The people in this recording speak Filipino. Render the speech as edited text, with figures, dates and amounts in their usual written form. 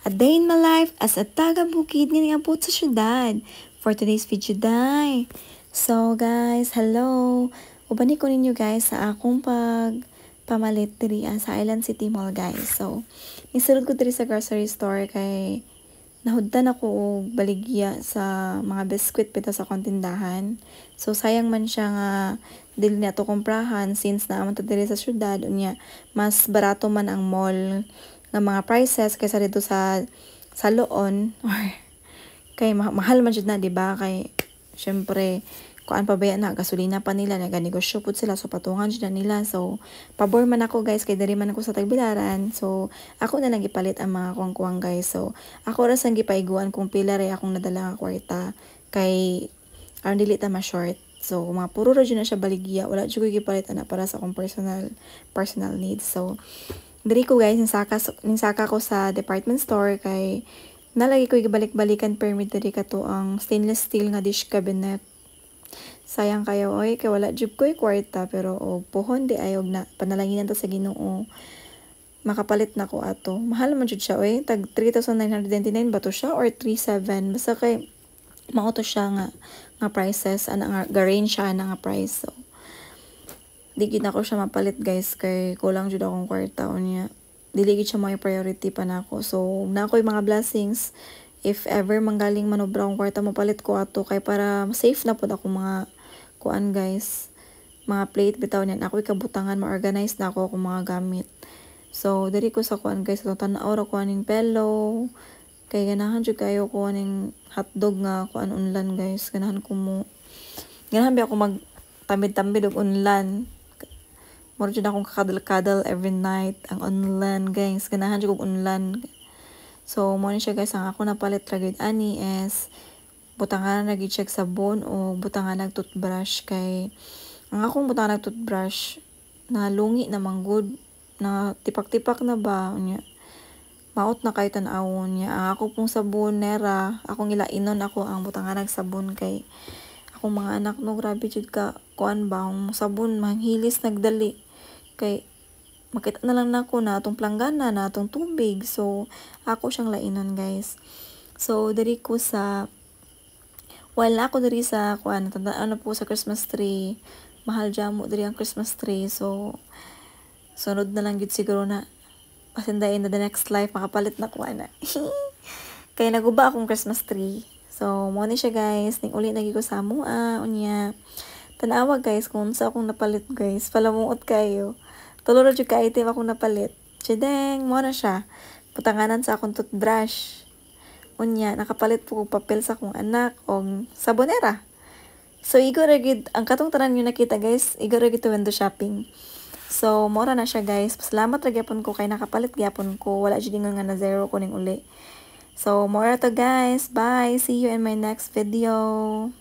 A day in my life as a taga-bukid nga abot sa syudad. For today's video, day. So, guys, hello. Ubani ko ninyo, guys, sa akong pamalit diri sa Island City Mall, guys. So, nisulod ko diri sa grocery store kay nahuddan ako og baligya sa mga biskwit pita sa kontindahan. So, sayang man siya nga dili na to komprahan since naman to diri sa syudad. Unya, mas barato man ang mall ng mga prices kaysa dito sa loon or kay mahal man jud na, di ba? Kay syempre kuan pa ba na gasolina pa nila, naganegosyo pud sila, so patungan jud na nila. So pabor man ako, guys, kay diri man ako sa Tagbilaran. So ako na lang gipalit ang mga kuwang-kuwang, guys. So ako ra sang gipaiguan kung pila ray akong nadala nga kwarta kay aron dili ta ma-short. So mga puro ra jud na siya baligya, wala jud ko gipalit ana para sa akong personal needs. So diri ko, guys, ninsaka ko sa department store kay nalagi ko gibalik-balikan permit diri kato ang stainless steel nga dish cabinet. Sayang kayo oy kay wala jud ko'y kwarta, pero pohon di ayog na panalanginan ta sa Ginoo makapalit na ko ato. Mahal man jud siya oy, tag 3,999 ba to siya or 3,700 basta kay mao to siya nga prices ana nga range siya na nga price. So di gid ako siya mapalit, guys, kay kulang jud akong kwarta unya. Dili gid siya may priority pa nako. So na ako'y mga blessings if ever manggaling manobra akong kwarta mapalit ko ato kay para safe na pud ako mga kuan, guys. Mga plate bitaw niyan ako'y kabutangan ma-organize na ako akong mga gamit. So diri ko sa kuan, guys, tan-aw ra ko aning pillow kay ganahan jud kayo ko aning hotdog nga kuan unlan, guys. Ganahan ba ako mag tambid-tambid og unlan. Moro jud akong kakadal-kadal every night ang unlan, guys. Ganahan jud kog unlan. So mo ni siya, guys, ang ako napalit ra gid ani is butangan na gid check sabon o butangan nag toothbrush kay ang akong butangan nag toothbrush na lungi na manggod na tipak-tipak na ba unya. Maot na kay tan-awon niya. Ang ako pong sabon nera, akong ilainon ako ang butangan nag sabon kay akong mga anak no grabe jud ka kuan ba ang sabon manghilis nagdali kay makita na lang nako na atong planggana na atong tubig. So ako siyang lainon, guys. So diri ko sa wala ako diri sa kuan tandaan na po sa Christmas tree. Mahal jamo diri ang Christmas tree. So sunod na lang gid siguro na pasindayin na the next life makapalit na ko ana. Kay naguba akong Christmas tree. So mo ni siya, guys, ning uli lagi ko sa mua unya. Tanawa, guys, kung sa akong napalit, guys. Palamuot kayo. Tuloro jud ka item akong napalit. Chideng, mo na siya. Putanganan sa akong toothbrush. Unya, nakapalit po kong papel sa akong anak o sabonera. So igo ra gid ang katong tanan yung nakita, guys. Igo ra gid to window shopping. So mora na siya, guys. Salamat ra gyapon ko kay nakapalit gyapon ko. Wala jud nga na zero ko ning uli. So, more to, guys. Bye. See you in my next video.